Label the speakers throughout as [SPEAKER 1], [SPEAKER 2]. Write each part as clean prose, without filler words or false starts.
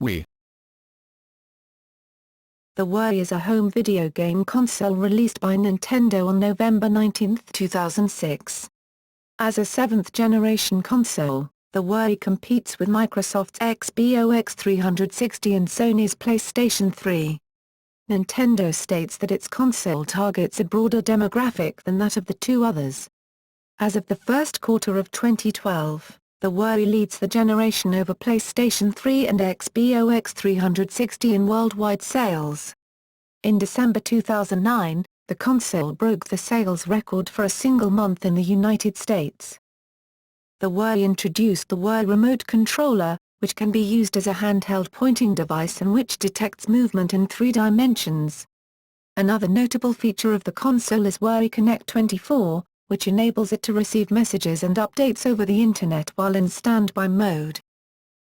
[SPEAKER 1] Wii.
[SPEAKER 2] The Wii is a home video game console released by Nintendo on November 19, 2006. As a seventh-generation console, the Wii competes with Microsoft's Xbox 360 and Sony's PlayStation 3. Nintendo states that its console targets a broader demographic than that of the two others. As of the first quarter of 2012, the Wii leads the generation over PlayStation 3 and Xbox 360 in worldwide sales. In December 2009, the console broke the sales record for a single month in the United States. The Wii introduced the Wii Remote Controller, which can be used as a handheld pointing device and which detects movement in 3 dimensions. Another notable feature of the console is Wii Connect 24, which enables it to receive messages and updates over the Internet while in standby mode.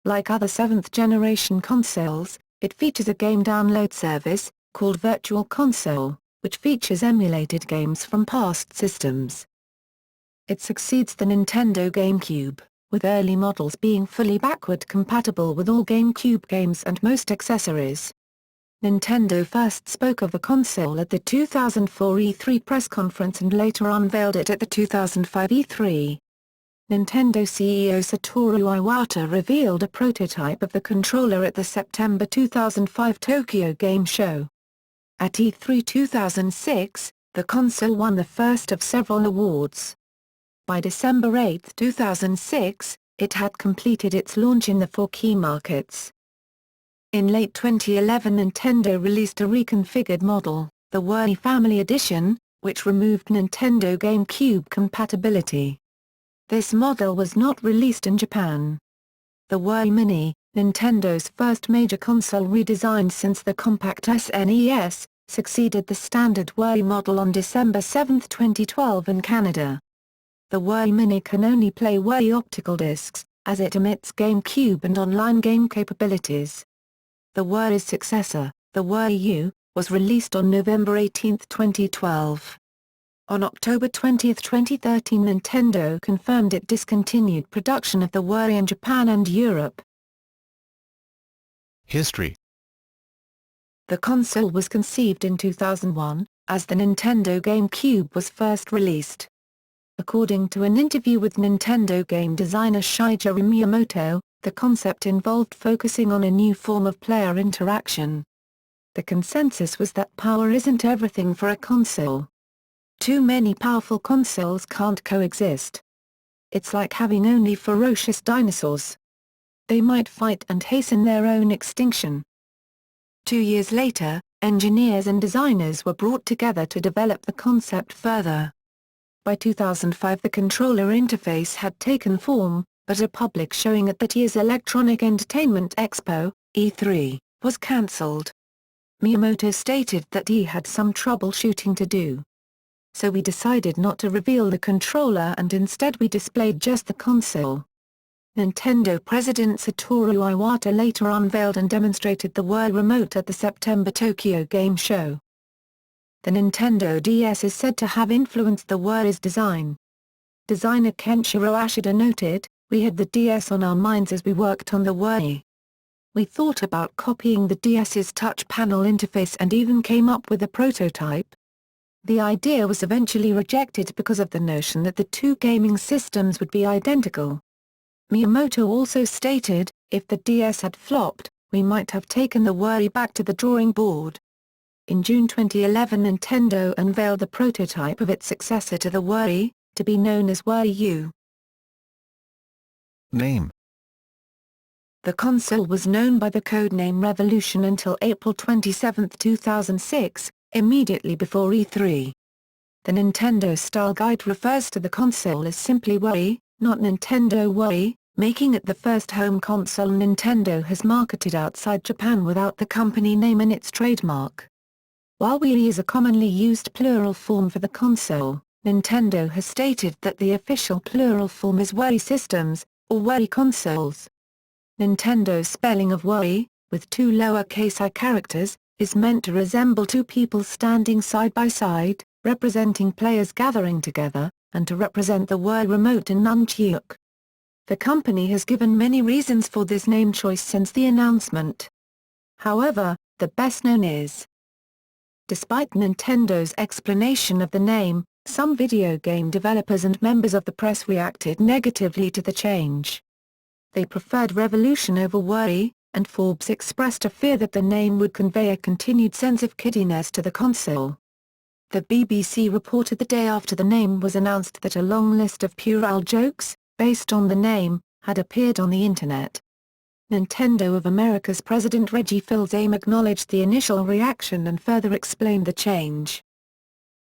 [SPEAKER 2] Like other seventh-generation consoles, it features a game download service, called Virtual Console, which features emulated games from past systems. It succeeds the Nintendo GameCube, with early models being fully backward compatible with all GameCube games and most accessories. Nintendo first spoke of the console at the 2004 E3 press conference and later unveiled it at the 2005 E3. Nintendo CEO Satoru Iwata revealed a prototype of the controller at the September 2005 Tokyo Game Show. At E3 2006, the console won the first of several awards. By December 8, 2006, it had completed its launch in the 4 key markets. In late 2011 Nintendo released a reconfigured model, the Wii Family Edition, which removed Nintendo GameCube compatibility. This model was not released in Japan. The Wii Mini, Nintendo's first major console redesign since the compact SNES, succeeded the standard Wii model on December 7, 2012 in Canada. The Wii Mini can only play Wii optical discs, as it omits GameCube and online game capabilities. The Wii's successor, the Wii U, was released on November 18, 2012. On October 20, 2013 Nintendo confirmed it discontinued production of the Wii in Japan and Europe.
[SPEAKER 1] History.
[SPEAKER 2] The console was conceived in 2001, as the Nintendo GameCube was first released. According to an interview with Nintendo game designer Shigeru Miyamoto, the concept involved focusing on a new form of player interaction. The consensus was that power isn't everything for a console. Too many powerful consoles can't coexist. It's like having only ferocious dinosaurs. They might fight and hasten their own extinction. 2 years later, engineers and designers were brought together to develop the concept further. By 2005 the controller interface had taken form, but a public showing at that year's Electronic Entertainment Expo, E3, was cancelled. Miyamoto stated that he had some troubleshooting to do. So we decided not to reveal the controller and instead we displayed just the console. Nintendo President Satoru Iwata later unveiled and demonstrated the Wii Remote at the September Tokyo Game Show. The Nintendo DS is said to have influenced the Wii's design. Designer Kenshiro Ashida noted, "We had the DS on our minds as we worked on the Wii. We thought about copying the DS's touch panel interface and even came up with a prototype. The idea was eventually rejected because of the notion that the two gaming systems would be identical." Miyamoto also stated, "If the DS had flopped, we might have taken the Wii back to the drawing board." In June 2011 Nintendo unveiled the prototype of its successor to the Wii, to be known as Wii U.
[SPEAKER 1] Name.
[SPEAKER 2] The console was known by the codename Revolution until April 27, 2006, immediately before E3. The Nintendo Style Guide refers to the console as simply Wii, not Nintendo Wii, making it the first home console Nintendo has marketed outside Japan without the company name in its trademark. While Wii is a commonly used plural form for the console, Nintendo has stated that the official plural form is Wii Systems, or Wii Consoles. Nintendo's spelling of Wii, with 2 lowercase I characters, is meant to resemble 2 people standing side by side, representing players gathering together, and to represent the Wii Remote and Nunchuk. The company has given many reasons for this name choice since the announcement. However, the best known is, despite Nintendo's explanation of the name, some video game developers and members of the press reacted negatively to the change. They preferred Revolution over Worry, and Forbes expressed a fear that the name would convey a continued sense of kiddiness to the console. The BBC reported the day after the name was announced that a long list of puerile jokes, based on the name, had appeared on the Internet. Nintendo of America's President Reggie Fils-Aime acknowledged the initial reaction and further explained the change.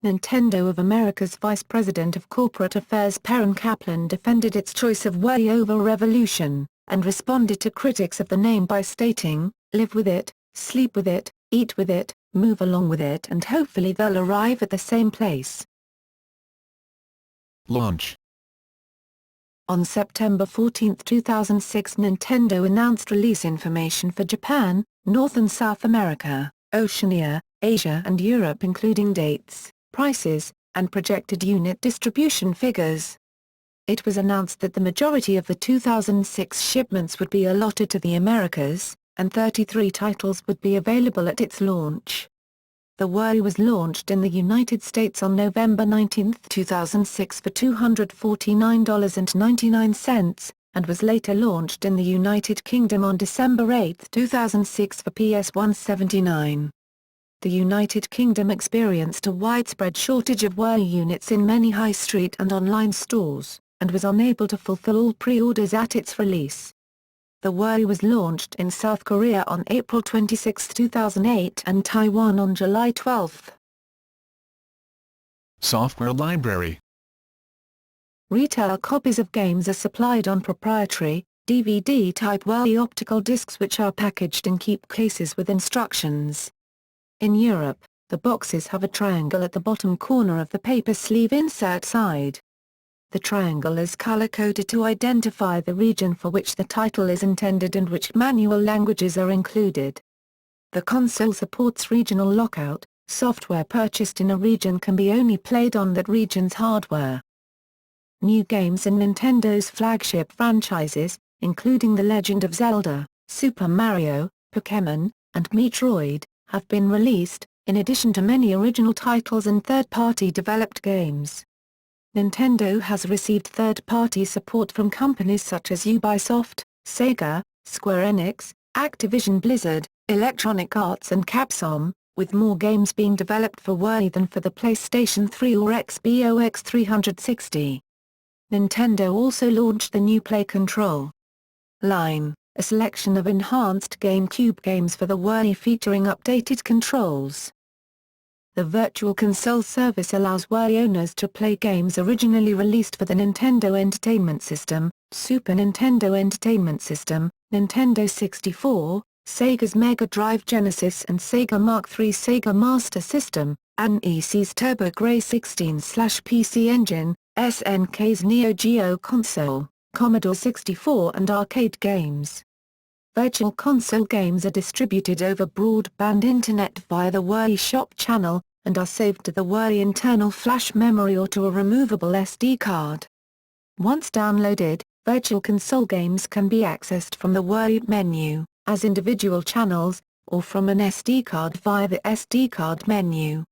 [SPEAKER 2] Nintendo of America's Vice President of Corporate Affairs Perrin Kaplan defended its choice of Worry over Revolution, and responded to critics of the name by stating, "Live with it, sleep with it, eat with it, move along with it, and hopefully they'll arrive at the same place."
[SPEAKER 1] Launch.
[SPEAKER 2] On September 14, 2006, Nintendo announced release information for Japan, North and South America, Oceania, Asia and Europe, including dates, prices, and projected unit distribution figures. It was announced that the majority of the 2006 shipments would be allotted to the Americas, and 33 titles would be available at its launch. The Worry was launched in the United States on November 19, 2006 for $249.99, and was later launched in the United Kingdom on December 8, 2006 for PS179. The United Kingdom experienced a widespread shortage of Worry units in many high street and online stores, and was unable to fulfill all pre-orders at its release. The Worry was launched in South Korea on April 26, 2008 and Taiwan on July 12.
[SPEAKER 1] Software library.
[SPEAKER 2] Retail copies of games are supplied on proprietary, DVD-type Worry optical discs which are packaged in keep cases with instructions. In Europe, the boxes have a triangle at the bottom corner of the paper sleeve insert side. The triangle is color-coded to identify the region for which the title is intended and which manual languages are included. The console supports regional lockout. Software purchased in a region can be only played on that region's hardware. New games in Nintendo's flagship franchises, including The Legend of Zelda, Super Mario, Pokémon, and Metroid, have been released, in addition to many original titles and third-party developed games. Nintendo has received third-party support from companies such as Ubisoft, Sega, Square Enix, Activision Blizzard, Electronic Arts and Capcom, with more games being developed for Worry than for the PlayStation 3 or Xbox 360. Nintendo also launched the new Play Control line, a selection of enhanced GameCube games for the Worry featuring updated controls. The Virtual Console service allows Worry owners to play games originally released for the Nintendo Entertainment System, Super Nintendo Entertainment System, Nintendo 64, Sega's Mega Drive Genesis and Sega Mark III Sega Master System, NEC's TurboGrafx 16/PC Engine, SNK's Neo Geo console, Commodore 64 and arcade games. Virtual Console games are distributed over broadband internet via the Worry Shop channel, and are saved to the Worry internal flash memory or to a removable SD card. Once downloaded, Virtual Console games can be accessed from the Worry menu, as individual channels, or from an SD card via the SD card menu.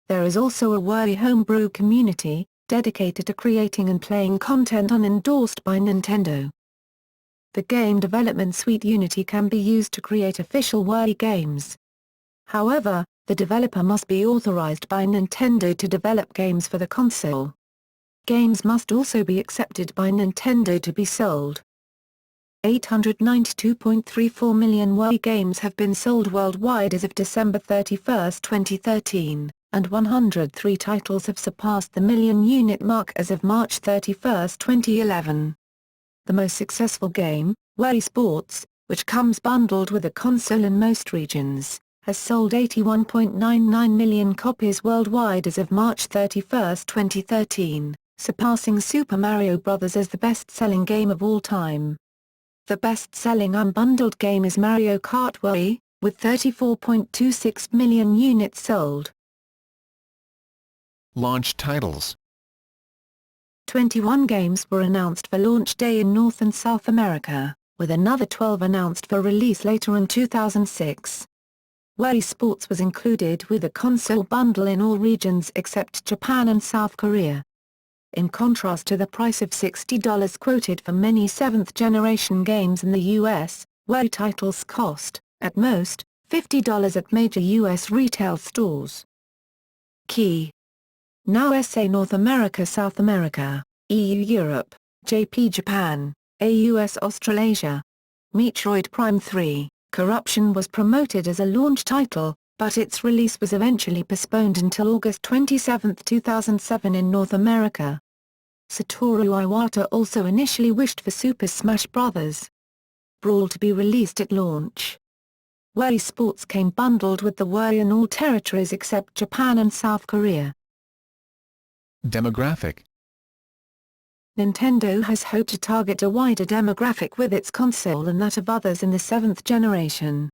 [SPEAKER 2] There is also a Worry homebrew community, dedicated to creating and playing content unendorsed by Nintendo. The game development suite Unity can be used to create official Worry games. However, the developer must be authorized by Nintendo to develop games for the console. Games must also be accepted by Nintendo to be sold. 892.34 million Worry games have been sold worldwide as of December 31, 2013, and 103 titles have surpassed the million-unit mark as of March 31, 2011. The most successful game, Worry Sports, which comes bundled with a console in most regions, has sold 81.99 million copies worldwide as of March 31, 2013, surpassing Super Mario Bros. As the best-selling game of all time. The best-selling unbundled game is Mario Kart Worry, with 34.26 million units sold.
[SPEAKER 1] Launch titles.
[SPEAKER 2] 21 games were announced for launch day in North and South America, with another 12 announced for release later in 2006. Wii Sports was included with a console bundle in all regions except Japan and South Korea. In contrast to the price of $60 quoted for many 7th-generation games in the US, Wii titles cost, at most, $50 at major US retail stores. Key. Now SA North America South America, EU Europe, JP Japan, AUS Australasia. Metroid Prime 3, Corruption was promoted as a launch title, but its release was eventually postponed until August 27, 2007 in North America. Satoru Iwata also initially wished for Super Smash Bros. Brawl to be released at launch. Wii Sports came bundled with the Wii in all territories except Japan and South Korea.
[SPEAKER 1] Demographic.
[SPEAKER 2] Nintendo has hoped to target a wider demographic with its console than that of others in the 7th generation.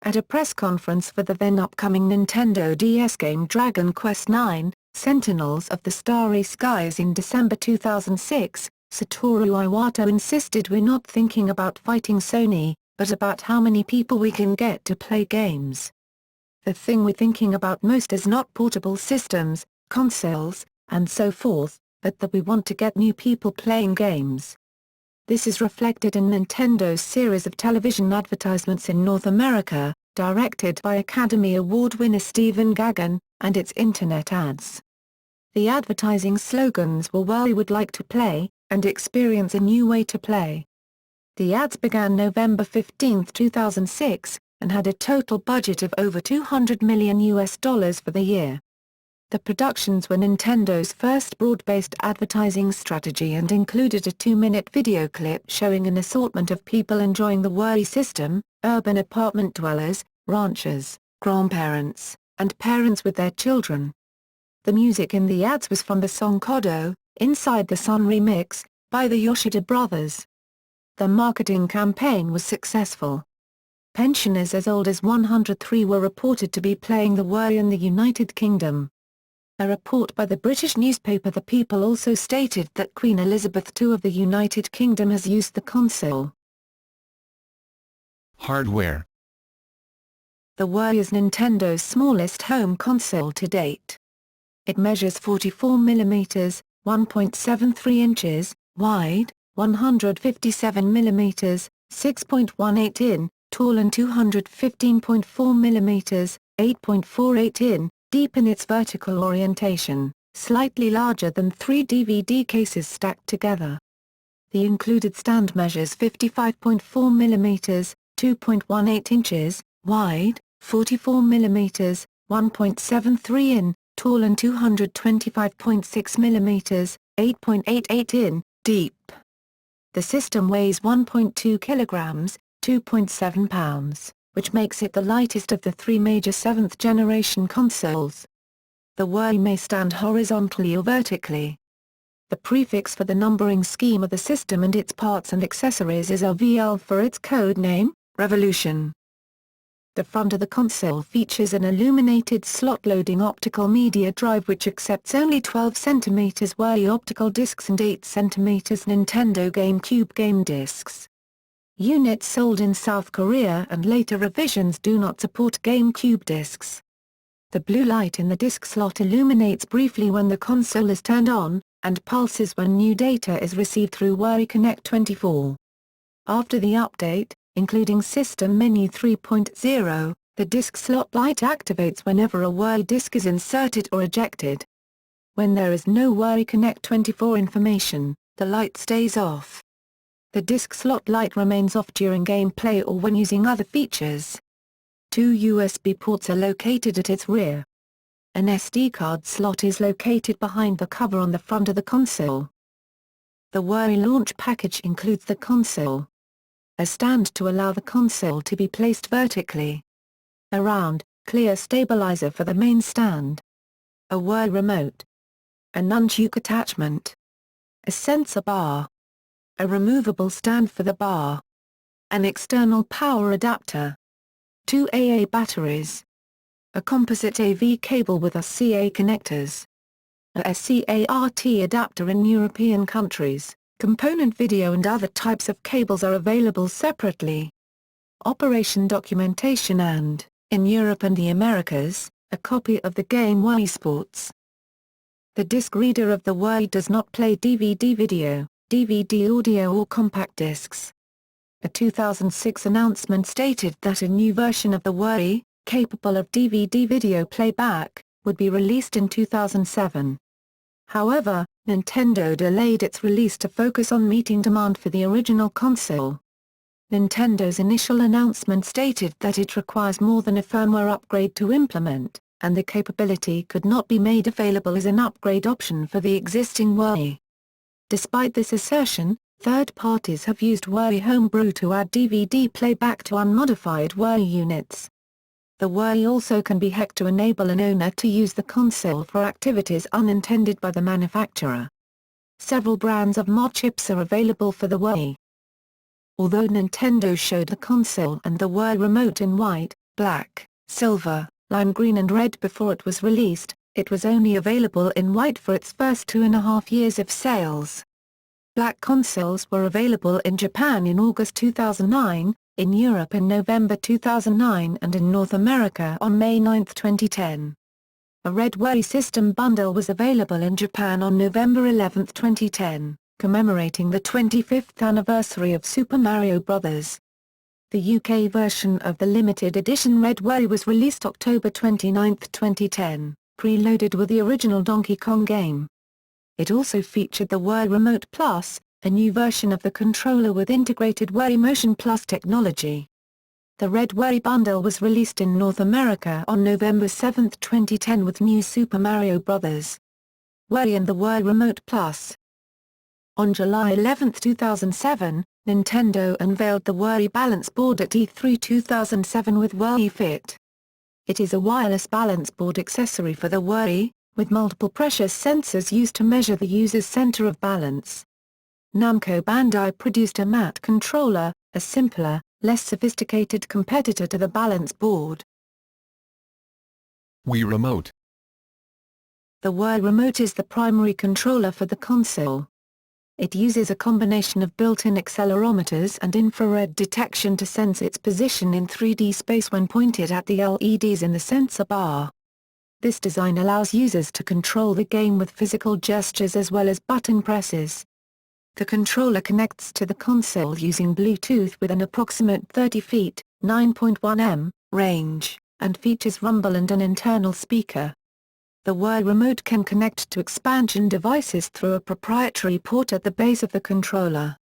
[SPEAKER 2] At a press conference for the then-upcoming Nintendo DS game Dragon Quest IX, Sentinels of the Starry Skies in December 2006, Satoru Iwata insisted we're not thinking about fighting Sony, but about how many people we can get to play games. The thing we're thinking about most is not portable systems, consoles, and so forth, but that we want to get new people playing games. This is reflected in Nintendo's series of television advertisements in North America, directed by Academy Award winner Stephen Gaghan, and its internet ads. The advertising slogans were "Well, we would like to play," and "Experience a new way to play." The ads began November 15, 2006, and had a total budget of over $200 million for the year. The productions were Nintendo's first broad-based advertising strategy and included a 2-minute video clip showing an assortment of people enjoying the Wii system: urban apartment dwellers, ranchers, grandparents, and parents with their children. The music in the ads was from the song Kodo, Inside the Sun remix, by the Yoshida Brothers. The marketing campaign was successful. Pensioners as old as 103 were reported to be playing the Wii in the United Kingdom. A report by the British newspaper The People also stated that Queen Elizabeth II of the United Kingdom has used the console.
[SPEAKER 1] Hardware.
[SPEAKER 2] The Wii is Nintendo's smallest home console to date. It measures 44mm, 1.73 inches, wide, 157mm, 6.18 in, tall and 215.4mm, 8.48 in, deep in its vertical orientation, slightly larger than 3 DVD cases stacked together. The included stand measures 55.4mm, 2.18 inches, wide, 44mm, 1.73 in, tall and 225.6mm, 8.88 in, deep. The system weighs 1.2 kilograms, 2.7 pounds, which makes it the lightest of the 3 major 7th-generation consoles. The Wii may stand horizontally or vertically. The prefix for the numbering scheme of the system and its parts and accessories is RVL for its code name, Revolution. The front of the console features an illuminated slot-loading optical media drive which accepts only 12 cm Wii optical discs and 8 cm Nintendo GameCube game discs. Units sold in South Korea and later revisions do not support GameCube discs. The blue light in the disc slot illuminates briefly when the console is turned on, and pulses when new data is received through Wii Connect 24. After the update, including System Menu 3.0, the disc slot light activates whenever a Wii disc is inserted or ejected. When there is no Wii Connect 24 information, the light stays off. The disc slot light remains off during gameplay or when using other features. 2 USB ports are located at its rear. An SD card slot is located behind the cover on the front of the console. The Wii launch package includes the console, a stand to allow the console to be placed vertically, a round, clear stabilizer for the main stand, a Wii remote, a nunchuk attachment, a sensor bar, a removable stand for the bar, an external power adapter, 2 AA batteries, a composite AV cable with RCA connectors, a SCART adapter in European countries. Component video and other types of cables are available separately. Operation documentation and, in Europe and the Americas, a copy of the game Wii Sports. The disc reader of the Wii does not play DVD video, DVD audio or compact discs. A 2006 announcement stated that a new version of the Wii, capable of DVD video playback, would be released in 2007. However, Nintendo delayed its release to focus on meeting demand for the original console. Nintendo's initial announcement stated that it requires more than a firmware upgrade to implement, and the capability could not be made available as an upgrade option for the existing Wii. Despite this assertion, third parties have used Wii Homebrew to add DVD playback to unmodified Wii units. The Wii also can be hacked to enable an owner to use the console for activities unintended by the manufacturer. Several brands of mod chips are available for the Wii. Although Nintendo showed the console and the Wii remote in white, black, silver, lime green and red before it was released, it was only available in white for its first 2.5 years of sales. Black consoles were available in Japan in August 2009, in Europe in November 2009 and in North America on May 9, 2010. A red Wii system bundle was available in Japan on November 11, 2010, commemorating the 25th anniversary of Super Mario Bros. The UK version of the limited edition Red Wii was released October 29, 2010, preloaded with the original Donkey Kong game. It also featured the Wii Remote Plus, a new version of the controller with integrated Wii Motion Plus technology. The Red Wii bundle was released in North America on November 7, 2010 with New Super Mario Bros. Wii and the Wii Remote Plus. On July 11, 2007, Nintendo unveiled the Wii Balance Board at E3 2007 with Wii Fit. It is a wireless balance board accessory for the Wii, with multiple pressure sensors used to measure the user's center of balance. Namco Bandai produced a matte controller, a simpler, less sophisticated competitor to the balance board.
[SPEAKER 1] Wii Remote.
[SPEAKER 2] The Wii Remote is the primary controller for the console. It uses a combination of built-in accelerometers and infrared detection to sense its position in 3D space when pointed at the LEDs in the sensor bar. This design allows users to control the game with physical gestures as well as button presses. The controller connects to the console using Bluetooth with an approximate 30 feet, 9.1 m, range, and features rumble and an internal speaker. The Wii Remote can connect to expansion devices through a proprietary port at the base of the controller.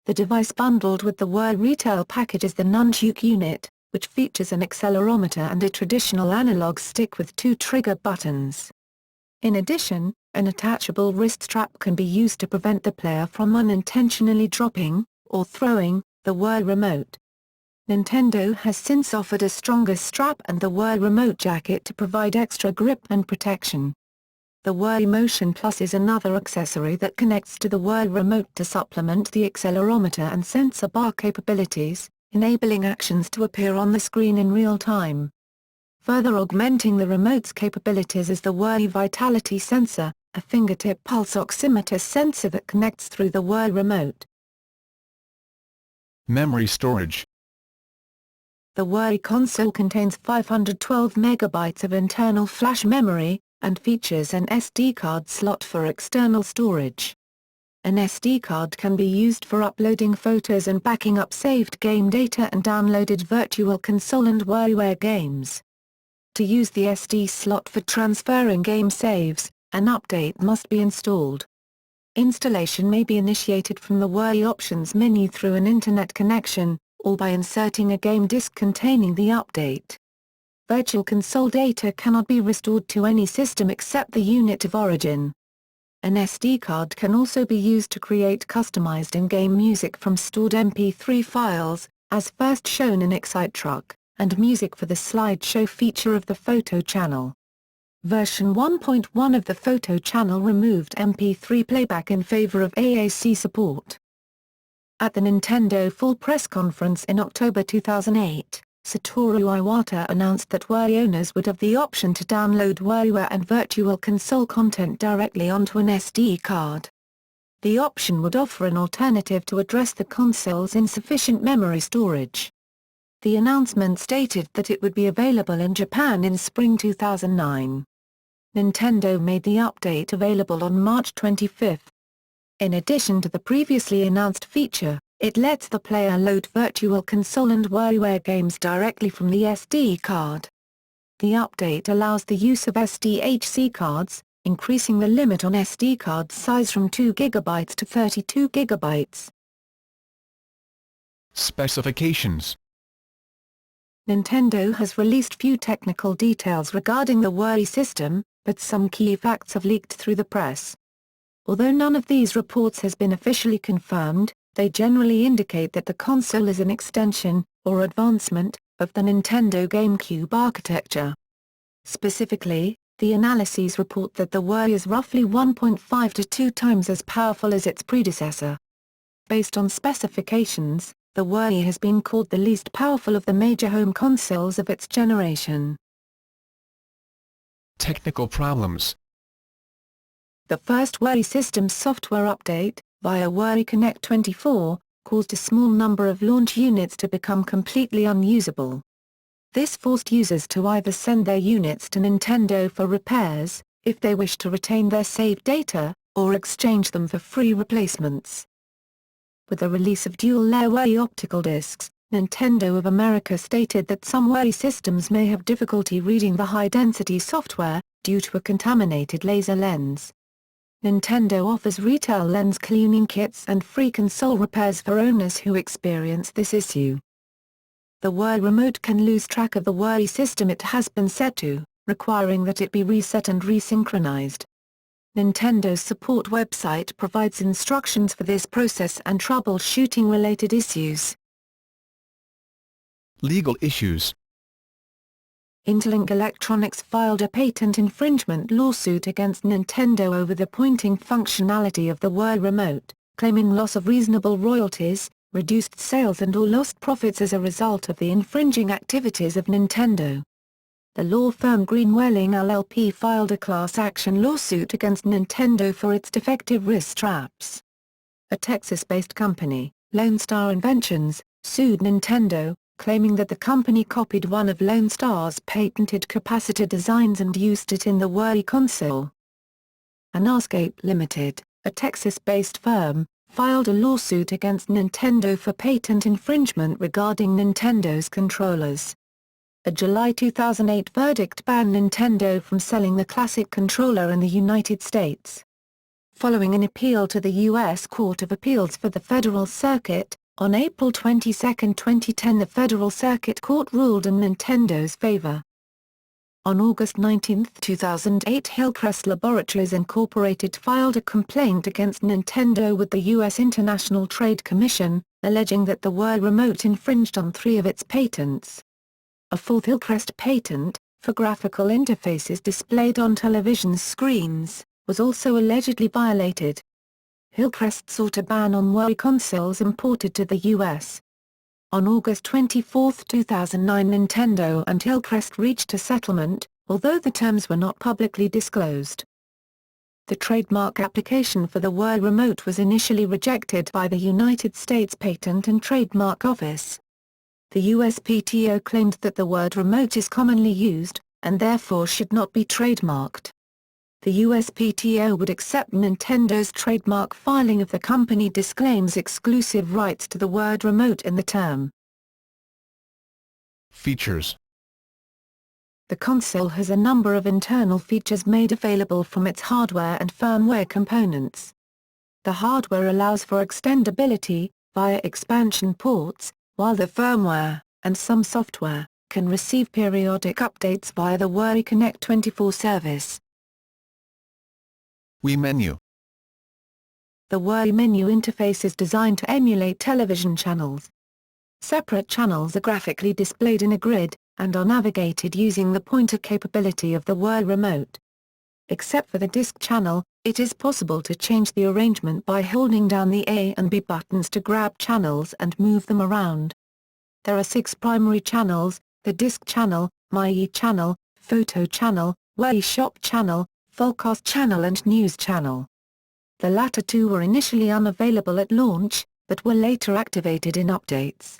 [SPEAKER 2] The device bundled with the Wii retail package is the Nunchuk unit, which features an accelerometer and a traditional analog stick with 2 trigger buttons. In addition, an attachable wrist strap can be used to prevent the player from unintentionally dropping, or throwing, the Wii Remote. Nintendo has since offered a stronger strap and the Wii Remote jacket to provide extra grip and protection. The Wii Motion Plus is another accessory that connects to the Wii Remote to supplement the accelerometer and sensor bar capabilities, enabling actions to appear on the screen in real time. Further augmenting the remote's capabilities is the Wii Vitality Sensor, a fingertip pulse oximeter sensor that connects through the Wii Remote.
[SPEAKER 1] Memory storage.
[SPEAKER 2] The Wii console contains 512 MB of internal flash memory, and features an SD card slot for external storage. An SD card can be used for uploading photos and backing up saved game data and downloaded Virtual Console and WiiWare games. To use the SD slot for transferring game saves, an update must be installed. Installation may be initiated from the Wii Options menu through an internet connection, or by inserting a game disc containing the update. Virtual Console data cannot be restored to any system except the unit of origin. An SD card can also be used to create customized in-game music from stored MP3 files, as first shown in Excite Truck, and music for the slideshow feature of the Photo Channel. Version 1.1 of the Photo Channel removed MP3 playback in favor of AAC support. At the Nintendo Fall Press Conference in October 2008, Satoru Iwata announced that Wii owners would have the option to download WiiWare and Virtual Console content directly onto an SD card. The option would offer an alternative to address the console's insufficient memory storage. The announcement stated that it would be available in Japan in spring 2009. Nintendo made the update available on March 25. In addition to the previously announced feature, it lets the player load Virtual Console and WiiWare games directly from the SD card. The update allows the use of SDHC cards, increasing the limit on SD card size from 2 GB to 32 GB.
[SPEAKER 1] Specifications.
[SPEAKER 2] Nintendo has released few technical details regarding the Wii system, but some key facts have leaked through the press. Although none of these reports has been officially confirmed, they generally indicate that the console is an extension, or advancement, of the Nintendo GameCube architecture. Specifically, the analyses report that the Wii is roughly 1.5 to 2 times as powerful as its predecessor. Based on specifications, the Wii has been called the least powerful of the major home consoles of its generation.
[SPEAKER 1] Technical problems.
[SPEAKER 2] The first Wii system software update, via Wii Connect 24, caused a small number of launch units to become completely unusable. This forced users to either send their units to Nintendo for repairs, if they wish to retain their saved data, or exchange them for free replacements. With the release of dual-layer Wii optical discs, Nintendo of America stated that some Wii systems may have difficulty reading the high-density software, due to a contaminated laser lens. Nintendo offers retail lens cleaning kits and free console repairs for owners who experience this issue. The Wii remote can lose track of the Wii system it has been set to, requiring that it be reset and resynchronized. Nintendo's support website provides instructions for this process and troubleshooting related issues.
[SPEAKER 1] Legal issues.
[SPEAKER 2] Interlink Electronics filed a patent infringement lawsuit against Nintendo over the pointing functionality of the Wii remote, claiming loss of reasonable royalties, reduced sales and/or lost profits as a result of the infringing activities of Nintendo. The law firm Greenwelling LLP filed a class action lawsuit against Nintendo for its defective wrist straps. A Texas-based company, Lone Star Inventions, sued Nintendo, claiming that the company copied one of Lone Star's patented capacitor designs and used it in the Wii console. Anarscape Limited, a Texas-based firm, filed a lawsuit against Nintendo for patent infringement regarding Nintendo's controllers. A July 2008 verdict banned Nintendo from selling the Classic controller in the United States. Following an appeal to the U.S. Court of Appeals for the Federal Circuit, on April 22, 2010 the Federal Circuit Court ruled in Nintendo's favor. On August 19, 2008 Hillcrest Laboratories Incorporated filed a complaint against Nintendo with the U.S. International Trade Commission, alleging that the Wii remote infringed on 3 of its patents. A fourth Hillcrest patent, for graphical interfaces displayed on television screens, was also allegedly violated. Hillcrest sought a ban on Wii consoles imported to the U.S. On August 24, 2009 Nintendo and Hillcrest reached a settlement, although the terms were not publicly disclosed. The trademark application for the Wii remote was initially rejected by the United States Patent and Trademark Office. The USPTO claimed that the word remote is commonly used, and therefore should not be trademarked. The USPTO would accept Nintendo's trademark filing if the company disclaims exclusive rights to the word remote in the term.
[SPEAKER 1] Features.
[SPEAKER 2] The console has a number of internal features made available from its hardware and firmware components. The hardware allows for extendability, via expansion ports, while the firmware, and some software, can receive periodic updates via the Wii Connect 24 service.
[SPEAKER 1] Wii menu.
[SPEAKER 2] The Wii menu interface is designed to emulate television channels. Separate channels are graphically displayed in a grid, and are navigated using the pointer capability of the Wii remote. Except for the disc channel, it is possible to change the arrangement by holding down the A and B buttons to grab channels and move them around. There are 6 primary channels: the Disc Channel, My Channel, Photo Channel, Wii Shop Channel, Fullcast Channel and News Channel. The latter 2 were initially unavailable at launch, but were later activated in updates.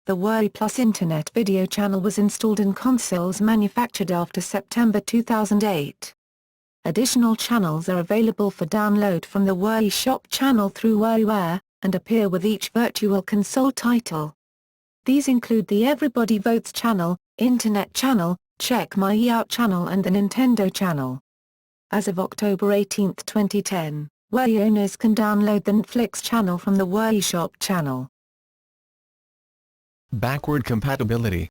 [SPEAKER 2] The Wii Plus Internet Video Channel was installed in consoles manufactured after September 2008. Additional channels are available for download from the Wii Shop Channel through WiiWare, and appear with each Virtual Console title. These include the Everybody Votes Channel, Internet Channel, Check My Out Channel and the Nintendo Channel. As of October 18, 2010, Wii owners can download the Netflix channel from the Wii Shop Channel.
[SPEAKER 1] Backward compatibility.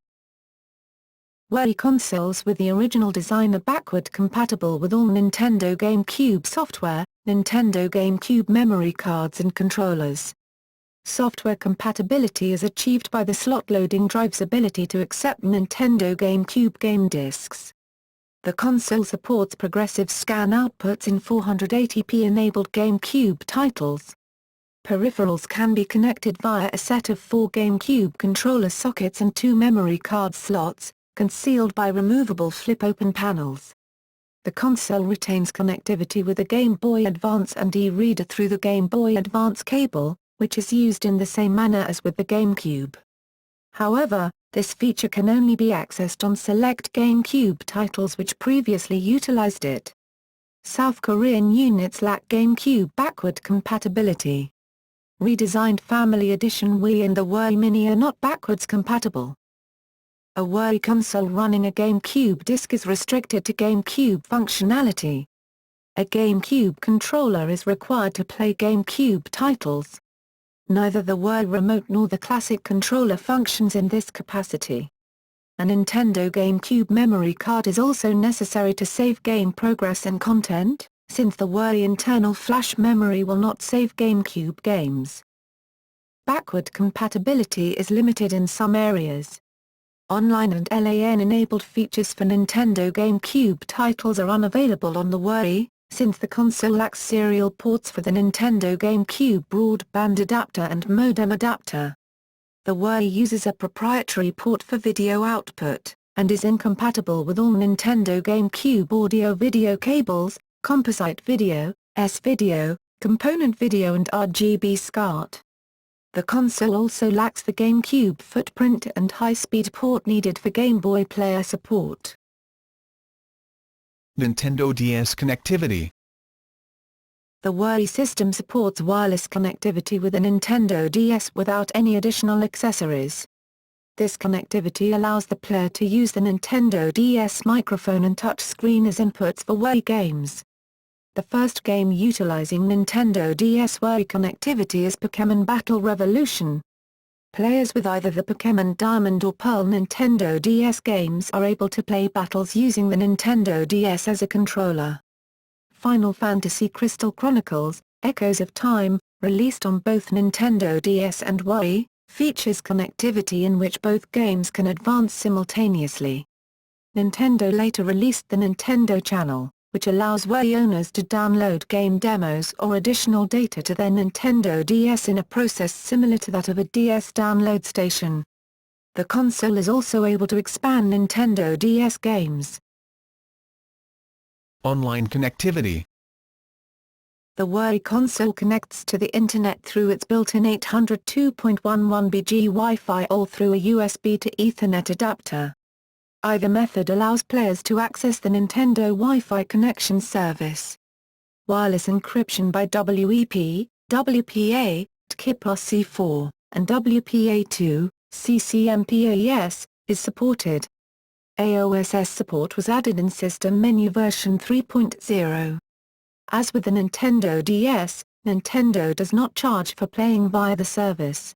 [SPEAKER 2] Wii consoles with the original design are backward compatible with all Nintendo GameCube software, Nintendo GameCube memory cards and controllers. Software compatibility is achieved by the slot-loading drive's ability to accept Nintendo GameCube game discs. The console supports progressive scan outputs in 480p-enabled GameCube titles. Peripherals can be connected via a set of 4 GameCube controller sockets and 2 memory card slots, concealed by removable flip-open panels. The console retains connectivity with the Game Boy Advance and e-reader through the Game Boy Advance cable, which is used in the same manner as with the GameCube. However, this feature can only be accessed on select GameCube titles which previously utilized it. South Korean units lack GameCube backward compatibility. Redesigned Family Edition Wii and the Wii Mini are not backwards compatible. A Wii console running a GameCube disc is restricted to GameCube functionality. A GameCube controller is required to play GameCube titles. Neither the Wii Remote nor the Classic controller functions in this capacity. A Nintendo GameCube memory card is also necessary to save game progress and content, since the Wii internal flash memory will not save GameCube games. Backward compatibility is limited in some areas. Online and LAN-enabled features for Nintendo GameCube titles are unavailable on the Wii, since the console lacks serial ports for the Nintendo GameCube broadband adapter and modem adapter. The Wii uses a proprietary port for video output, and is incompatible with all Nintendo GameCube audio-video cables, composite video, S-video, component video and RGB SCART. The console also lacks the GameCube footprint and high-speed port needed for Game Boy Player support.
[SPEAKER 1] Nintendo DS connectivity.
[SPEAKER 2] The Wii system supports wireless connectivity with a Nintendo DS without any additional accessories. This connectivity allows the player to use the Nintendo DS microphone and touchscreen as inputs for Wii games. The first game utilizing Nintendo DS Wii connectivity is Pokémon Battle Revolution. Players with either the Pokémon Diamond or Pearl Nintendo DS games are able to play battles using the Nintendo DS as a controller. Final Fantasy Crystal Chronicles, Echoes of Time, released on both Nintendo DS and Wii, features connectivity in which both games can advance simultaneously. Nintendo later released the Nintendo Channel, which allows Wii owners to download game demos or additional data to their Nintendo DS in a process similar to that of a DS download station. The console is also able to expand Nintendo DS games.
[SPEAKER 1] Online connectivity.
[SPEAKER 2] The Wii console connects to the Internet through its built-in 802.11bg Wi-Fi or through a USB to Ethernet adapter. Either method allows players to access the Nintendo Wi-Fi connection service. Wireless encryption by WEP, WPA, TCP+C4, and WPA2, CCMPAS, is supported. AOSS support was added in System Menu version 3.0. As with the Nintendo DS, Nintendo does not charge for playing via the service.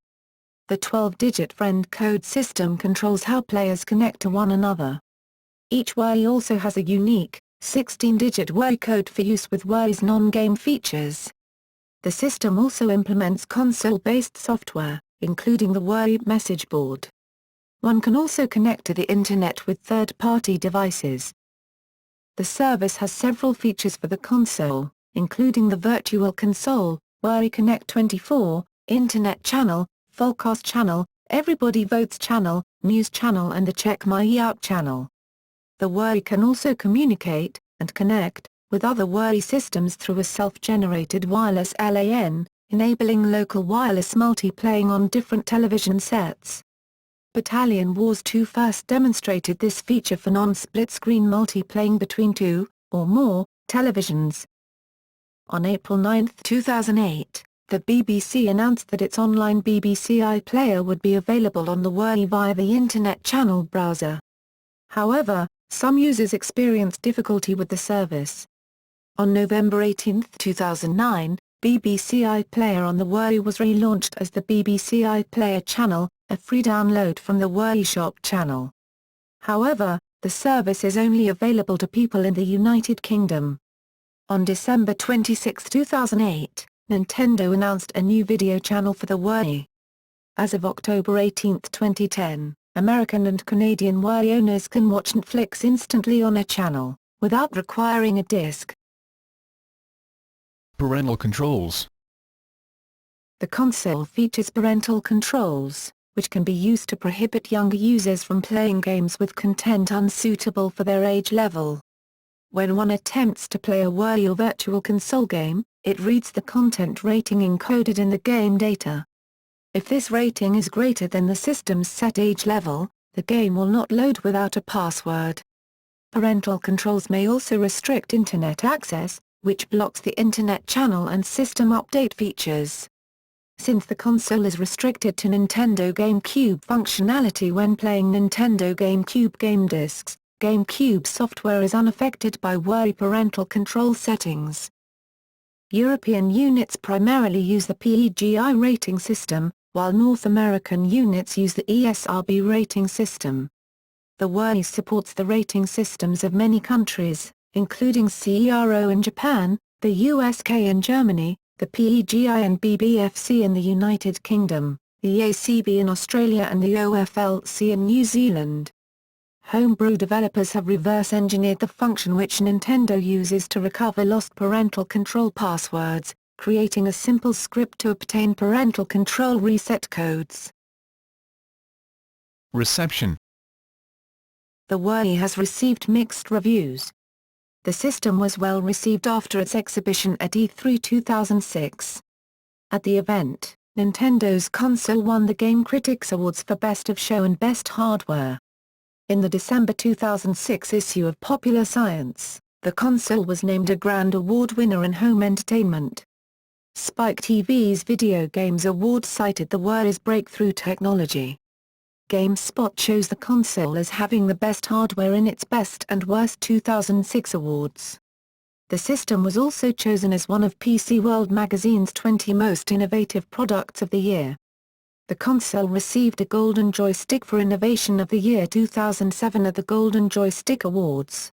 [SPEAKER 2] The 12-digit friend code system controls how players connect to one another. Each Wii also has a unique, 16-digit Wii code for use with Wii's non-game features. The system also implements console-based software, including the Wii message board. One can also connect to the Internet with third-party devices. The service has several features for the console, including the Virtual Console, Wii Connect 24, Internet Channel, Fullcast Channel, Everybody Votes channel, News channel and the Check My Out channel. The Wii can also communicate, and connect, with other Wii systems through a self-generated wireless LAN, enabling local wireless multiplaying on different television sets. Battalion Wars 2 first demonstrated this feature for non-split-screen multiplaying between two, or more, televisions. On April 9, 2008, the BBC announced that its online BBC iPlayer would be available on the Wii via the Internet Channel browser. However, some users experienced difficulty with the service. On November 18, 2009, BBC iPlayer on the Wii was relaunched as the BBC iPlayer channel, a free download from the Wii Shop channel. However, the service is only available to people in the United Kingdom. On December 26, 2008, Nintendo announced a new video channel for the Wii. As of October 18, 2010, American and Canadian Wii owners can watch Netflix instantly on a channel, without requiring a disc.
[SPEAKER 1] Parental controls.
[SPEAKER 2] The console features parental controls, which can be used to prohibit younger users from playing games with content unsuitable for their age level. When one attempts to play a Wii or Virtual Console game, it reads the content rating encoded in the game data. If this rating is greater than the system's set age level, the game will not load without a password. Parental controls may also restrict Internet access, which blocks the Internet channel and system update features. Since the console is restricted to Nintendo GameCube functionality when playing Nintendo GameCube game discs, GameCube software is unaffected by Wii parental control settings. European units primarily use the PEGI rating system, while North American units use the ESRB rating system. The Wii supports the rating systems of many countries, including CERO in Japan, the USK and Germany, the PEGI and BBFC in the United Kingdom, the ACB in Australia and the OFLC in New Zealand. Homebrew developers have reverse-engineered the function which Nintendo uses to recover lost parental control passwords, creating a simple script to obtain parental control reset codes.
[SPEAKER 1] Reception.
[SPEAKER 2] The Wii has received mixed reviews. The system was well received after its exhibition at E3 2006. At the event, Nintendo's console won the Game Critics Awards for Best of Show and Best Hardware. In the December 2006 issue of Popular Science, the console was named a Grand Award winner in home entertainment. Spike TV's Video Games Award cited the Wii's breakthrough technology. GameSpot chose the console as having the best hardware in its Best and Worst 2006 awards. The system was also chosen as one of PC World magazine's 20 most innovative products of the year. The console received a Golden Joystick for Innovation of the Year 2007 at the Golden Joystick Awards.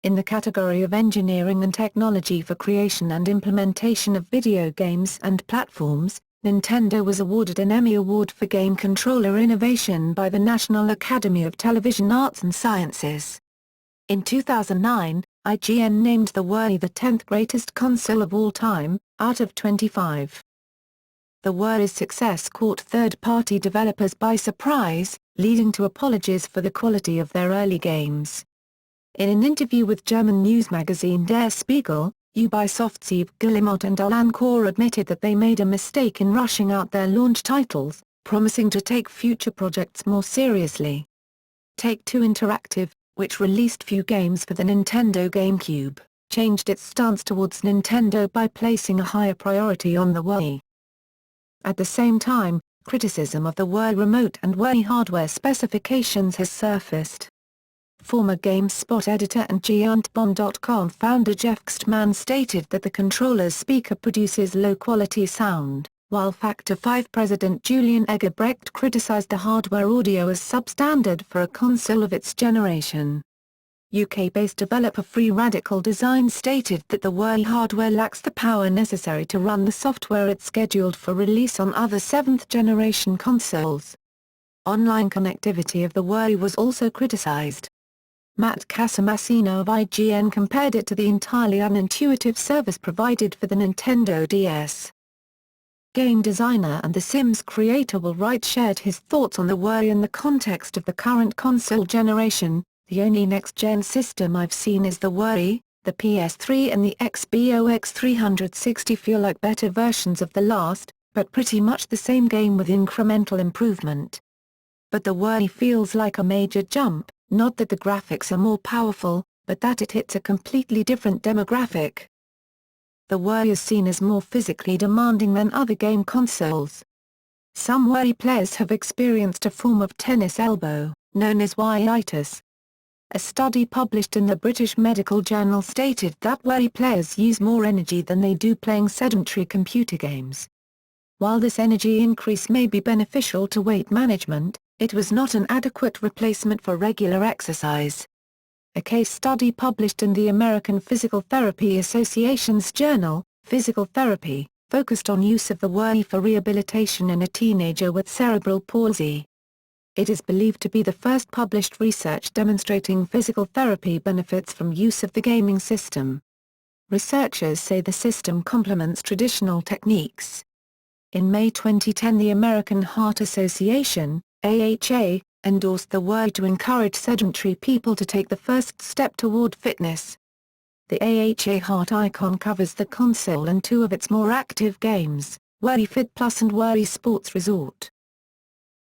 [SPEAKER 2] In the category of Engineering and Technology for Creation and Implementation of Video Games and Platforms, Nintendo was awarded an Emmy Award for Game Controller Innovation by the National Academy of Television Arts and Sciences. In 2009, IGN named the Wii the 10th greatest console of all time, out of 25. The Wii's success caught third-party developers by surprise, leading to apologies for the quality of their early games. In an interview with German news magazine Der Spiegel, Ubisoft's Yves Guillemot and Alan Core admitted that they made a mistake in rushing out their launch titles, promising to take future projects more seriously. Take-Two Interactive, which released few games for the Nintendo GameCube, changed its stance towards Nintendo by placing a higher priority on the Wii. At the same time, criticism of the Wii Remote and Wii hardware specifications has surfaced. Former GameSpot editor and GiantBomb.com founder Jeff Kstman stated that the controller's speaker produces low-quality sound, while Factor 5 president Julian Egerbrecht criticized the hardware audio as substandard for a console of its generation. UK-based developer Free Radical Design stated that the Wii hardware lacks the power necessary to run the software it's scheduled for release on other 7th-generation consoles. Online connectivity of the Wii was also criticized. Matt Casamassino of IGN compared it to the entirely unintuitive service provided for the Nintendo DS. Game designer and The Sims creator Will Wright shared his thoughts on the Wii in the context of the current console generation. "The only next-gen system I've seen is the Wii. The PS3 and the Xbox 360 feel like better versions of the last, but pretty much the same game with incremental improvement. But the Wii feels like a major jump, not that the graphics are more powerful, but that it hits a completely different demographic. The Wii is seen as more physically demanding than other game consoles. Some Wii players have experienced a form of tennis elbow, known as Wii-itis. A study published in the British Medical Journal stated that Wii players use more energy than they do playing sedentary computer games. While this energy increase may be beneficial to weight management, it was not an adequate replacement for regular exercise. A case study published in the American Physical Therapy Association's journal, Physical Therapy, focused on use of the Wii for rehabilitation in a teenager with cerebral palsy. It is believed to be the first published research demonstrating physical therapy benefits from use of the gaming system. Researchers say the system complements traditional techniques. In May 2010, the American Heart Association, AHA, endorsed the Wii to encourage sedentary people to take the first step toward fitness. The AHA heart icon covers the console and two of its more active games, Wii Fit Plus and Wii Sports Resort.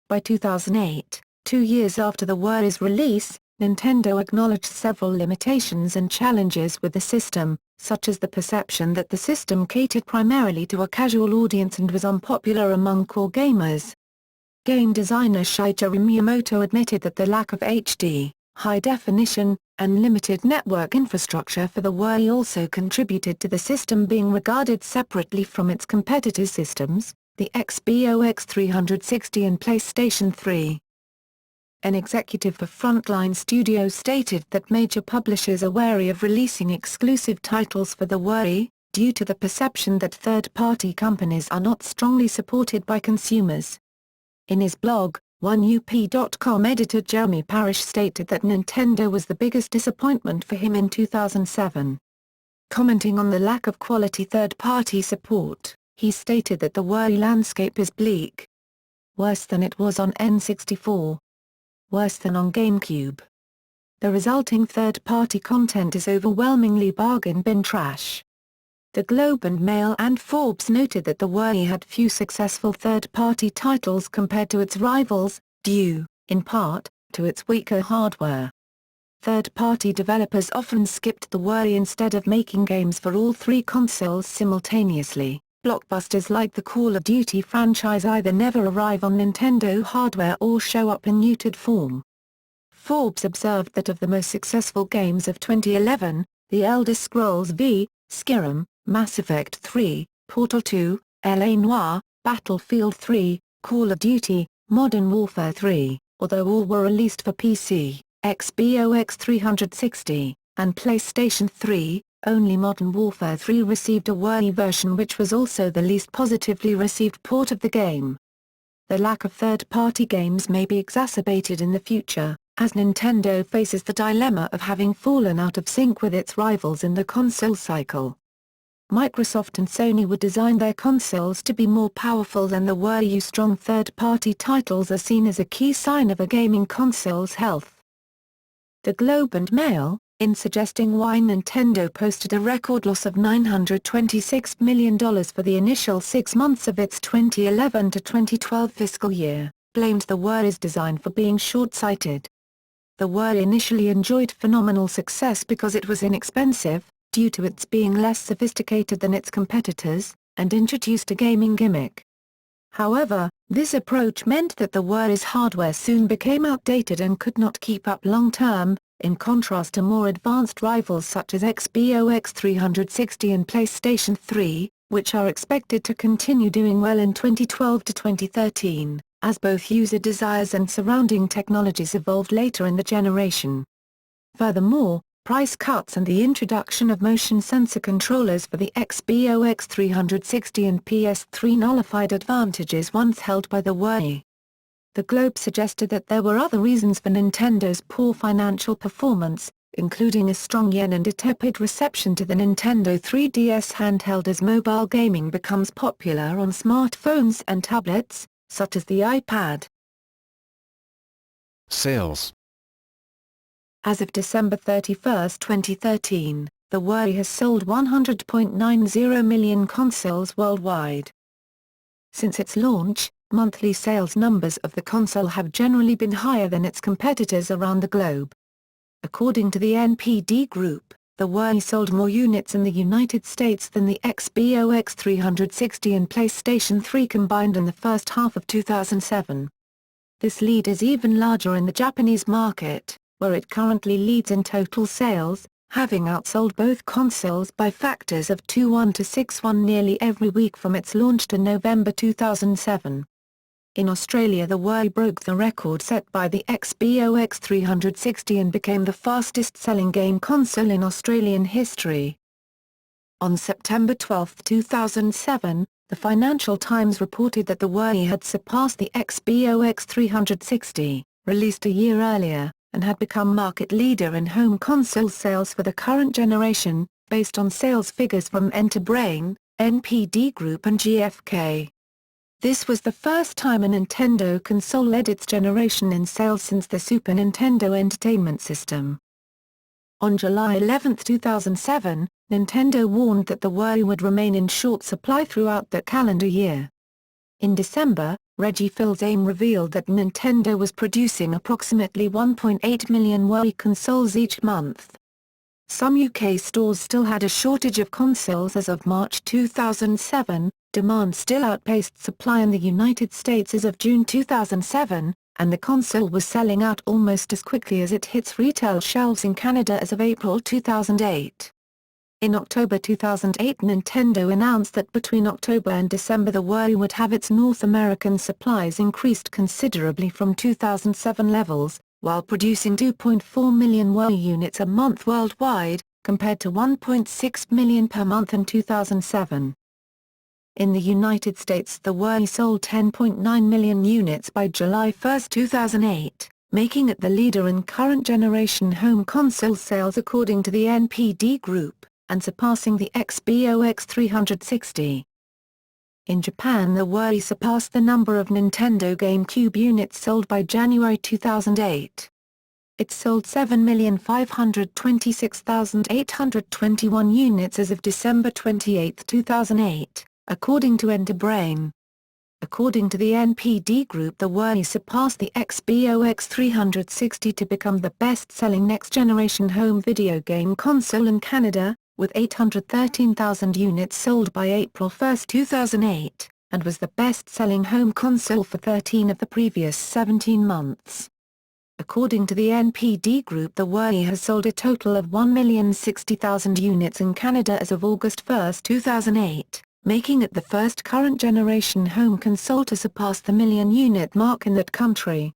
[SPEAKER 2] By 2008, 2 years after the Wii's release, Nintendo acknowledged several limitations and challenges with the system, such as the perception that the system catered primarily to a casual audience and was unpopular among core gamers. Game designer Shigeru Miyamoto admitted that the lack of HD, high definition, and limited network infrastructure for the Wii also contributed to the system being regarded separately from its competitors' systems, the Xbox 360 and PlayStation 3. An executive for Frontline Studios stated that major publishers are wary of releasing exclusive titles for the Wii, due to the perception that third-party companies are not strongly supported by consumers. In his blog, OneUp.com editor Jeremy Parish stated that Nintendo was the biggest disappointment for him in 2007. Commenting on the lack of quality third-party support, he stated that the Wii landscape is bleak. Worse than it was on N64. Worse than on GameCube. The resulting third-party content is overwhelmingly bargain bin trash. The Globe and Mail and Forbes noted that the Wii had few successful third-party titles compared to its rivals, due, in part, to its weaker hardware. Third-party developers often skipped the Wii instead of making games for all three consoles simultaneously. Blockbusters like the Call of Duty franchise either never arrive on Nintendo hardware or show up in muted form. Forbes observed that of the most successful games of 2011, The Elder Scrolls V, Skyrim, Mass Effect 3, Portal 2, L.A. Noire, Battlefield 3, Call of Duty, Modern Warfare 3, although all were released for PC, Xbox 360, and PlayStation 3, only Modern Warfare 3 received a Wii version, which was also the least positively received port of the game. The lack of third-party games may be exacerbated in the future, as Nintendo faces the dilemma of having fallen out of sync with its rivals in the console cycle. Microsoft and Sony would design their consoles to be more powerful than the Wii. Strong third-party titles are seen as a key sign of a gaming console's health. The Globe and Mail, in suggesting why Nintendo posted a record loss of $926 million for the initial 6 months of its 2011 to 2012 fiscal year, blamed the Wii's design for being short-sighted. The Wii initially enjoyed phenomenal success because it was inexpensive, due to its being less sophisticated than its competitors, and introduced a gaming gimmick. However, this approach meant that the Wii's hardware soon became outdated and could not keep up long-term, in contrast to more advanced rivals such as Xbox 360 and PlayStation 3, which are expected to continue doing well in 2012 to 2013, as both user desires and surrounding technologies evolved later in the generation. Furthermore, price cuts and the introduction of motion sensor controllers for the Xbox 360 and PS3 nullified advantages once held by the Wii. The Globe suggested that there were other reasons for Nintendo's poor financial performance, including a strong yen and a tepid reception to the Nintendo 3DS handheld as mobile gaming becomes popular on smartphones and tablets, such as the iPad.
[SPEAKER 1] Sales.
[SPEAKER 2] As of December 31, 2013, the Wii has sold 100.90 million consoles worldwide. Since its launch, monthly sales numbers of the console have generally been higher than its competitors around the globe. According to the NPD Group, the Wii sold more units in the United States than the Xbox 360 and PlayStation 3 combined in the first half of 2007. This lead is even larger in the Japanese market, where it currently leads in total sales, having outsold both consoles by factors of 2:1 to 6:1 nearly every week from its launch to November 2007. In Australia, the Wii broke the record set by the Xbox 360 and became the fastest-selling game console in Australian history. On September 12, 2007, the Financial Times reported that the Wii had surpassed the Xbox 360, released a year earlier, and had become market leader in home console sales for the current generation, based on sales figures from Enterbrain, NPD Group and GfK. This was the first time a Nintendo console led its generation in sales since the Super Nintendo Entertainment System. On July 11, 2007, Nintendo warned that the Wii would remain in short supply throughout the calendar year. In December, Reggie Fils-Aime revealed that Nintendo was producing approximately 1.8 million Wii consoles each month. Some UK stores still had a shortage of consoles as of March 2007, demand still outpaced supply in the United States as of June 2007, and the console was selling out almost as quickly as it hits retail shelves in Canada as of April 2008. In October 2008, Nintendo announced that between October and December the Wii would have its North American supplies increased considerably from 2007 levels, while producing 2.4 million Wii units a month worldwide, compared to 1.6 million per month in 2007. In the United States, the Wii sold 10.9 million units by July 1, 2008, making it the leader in current generation home console sales according to the NPD Group, and surpassing the Xbox 360. In Japan, the Wii surpassed the number of Nintendo GameCube units sold by January 2008. It sold 7,526,821 units as of December 28, 2008, according to Enterbrain. According to the NPD Group, the Wii surpassed the Xbox 360 to become the best-selling next-generation home video game console in Canada, with 813,000 units sold by April 1, 2008, and was the best-selling home console for 13 of the previous 17 months. According to the NPD Group, the Wii has sold a total of 1,060,000 units in Canada as of August 1, 2008, making it the first current-generation home console to surpass the million-unit mark in that country.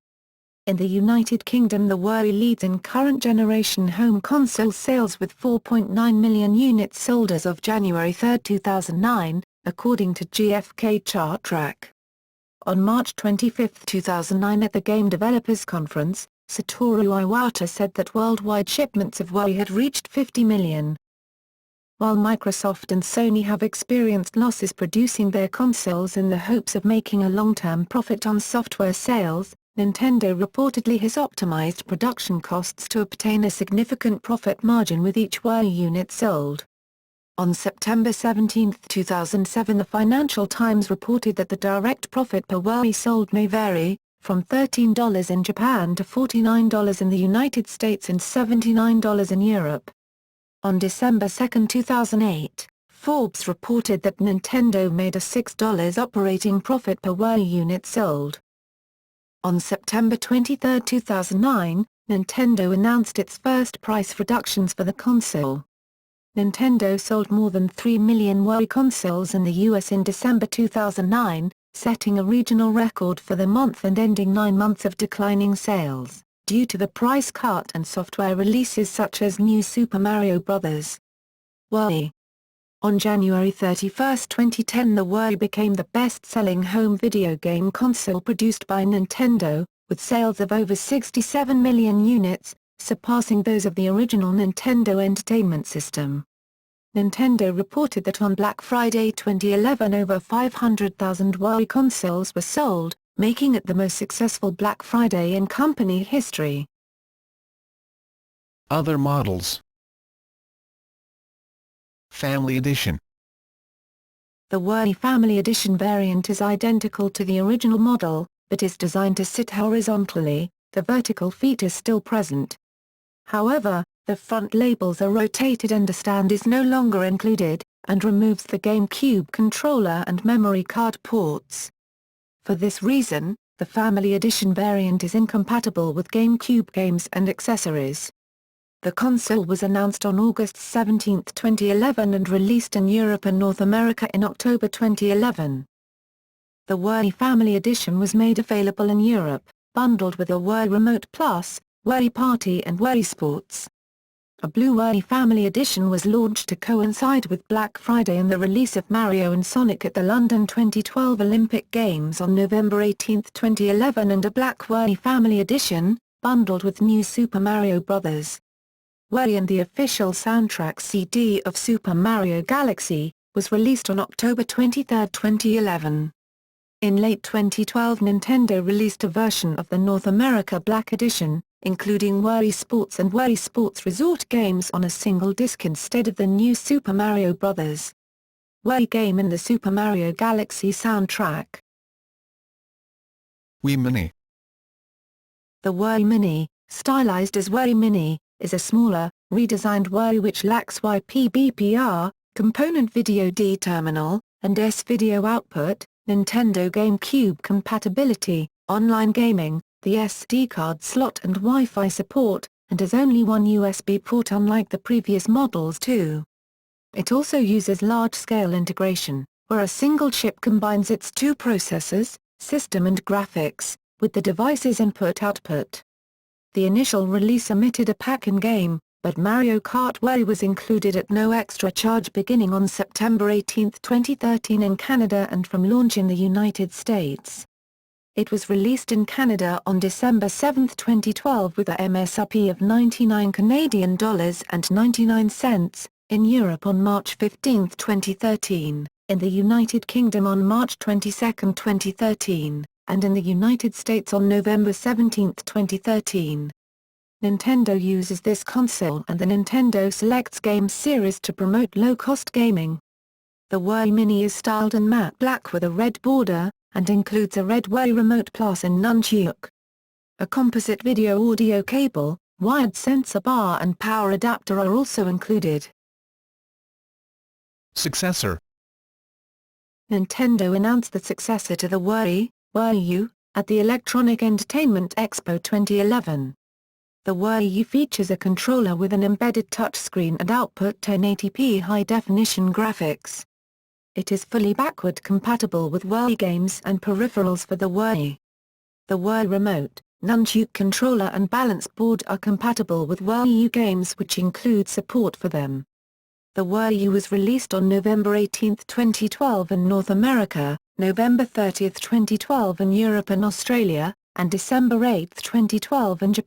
[SPEAKER 2] In the United Kingdom, the Wii leads in current-generation home console sales with 4.9 million units sold as of January 3, 2009, according to GfK Chart Track. On March 25, 2009 at the Game Developers Conference, Satoru Iwata said that worldwide shipments of Wii had reached 50 million. While Microsoft and Sony have experienced losses producing their consoles in the hopes of making a long-term profit on software sales, Nintendo reportedly has optimized production costs to obtain a significant profit margin with each Wii unit sold. On September 17, 2007, the Financial Times reported that the direct profit per Wii sold may vary, from $13 in Japan to $49 in the United States and $79 in Europe. On December 2, 2008, Forbes reported that Nintendo made a $6 operating profit per Wii unit sold. On September 23, 2009, Nintendo announced its first price reductions for the console. Nintendo sold more than 3 million Wii consoles in the US in December 2009, setting a regional record for the month and ending 9 months of declining sales, due to the price cut and software releases such as New Super Mario Bros. Wii. On January 31, 2010, the Wii became the best-selling home video game console produced by Nintendo, with sales of over 67 million units, surpassing those of the original Nintendo Entertainment System. Nintendo reported that on Black Friday 2011 over 500,000 Wii consoles were sold, making it the most successful Black Friday in company history.
[SPEAKER 1] Other models. Family Edition.
[SPEAKER 2] The Wii Family Edition variant is identical to the original model, but is designed to sit horizontally. The vertical feet is still present. However, the front labels are rotated and a stand is no longer included, and removes the GameCube controller and memory card ports. For this reason, the Family Edition variant is incompatible with GameCube games and accessories. The console was announced on August 17, 2011 and released in Europe and North America in October 2011. The Wii Family Edition was made available in Europe, bundled with a Wii Remote Plus, Wii Party and Wii Sports. A blue Wii Family Edition was launched to coincide with Black Friday and the release of Mario and Sonic at the London 2012 Olympic Games on November 18, 2011 and a black Wii Family Edition, bundled with New Super Mario Bros. Wii and the official soundtrack CD of Super Mario Galaxy, was released on October 23, 2011. In late 2012 Nintendo released a version of the North America Black Edition, including Wii Sports and Wii Sports Resort games on a single disc instead of the New Super Mario Bros. Wii game and the Super Mario Galaxy soundtrack.
[SPEAKER 1] Wii Mini.
[SPEAKER 2] The Wii Mini, stylized as Wii Mini, is a smaller, redesigned Wii which lacks YPBPR, component video D terminal, and S-video output, Nintendo GameCube compatibility, online gaming, the SD card slot and Wi-Fi support, and has only one USB port unlike the previous models too. It also uses large-scale integration, where a single chip combines its two processors, system and graphics, with the device's input-output. The initial release omitted a pack-in game, but Mario Kart Wii was included at no extra charge beginning on September 18, 2013 in Canada and from launch in the United States. It was released in Canada on December 7, 2012 with a MSRP of $99 and 99 cents, in Europe on March 15, 2013, in the United Kingdom on March 22, 2013, and in the United States on November 17, 2013. Nintendo uses this console and the Nintendo Selects Games series to promote low-cost gaming. The Wii Mini is styled in matte black with a red border, and includes a red Wii Remote Plus and nunchuk. A composite video-audio cable, wired sensor bar and power adapter are also included.
[SPEAKER 1] Successor.
[SPEAKER 2] Nintendo announced the successor to the Wii U, at the Electronic Entertainment Expo 2011. The Wii U features a controller with an embedded touchscreen and output 1080p high-definition graphics. It is fully backward compatible with Wii games and peripherals for the Wii. The Wii Remote, Nunchuk controller and balance board are compatible with Wii U games which include support for them. The Wii U was released on November 18, 2012 in North America, November 30, 2012 in Europe and Australia, and December 8, 2012 in Japan.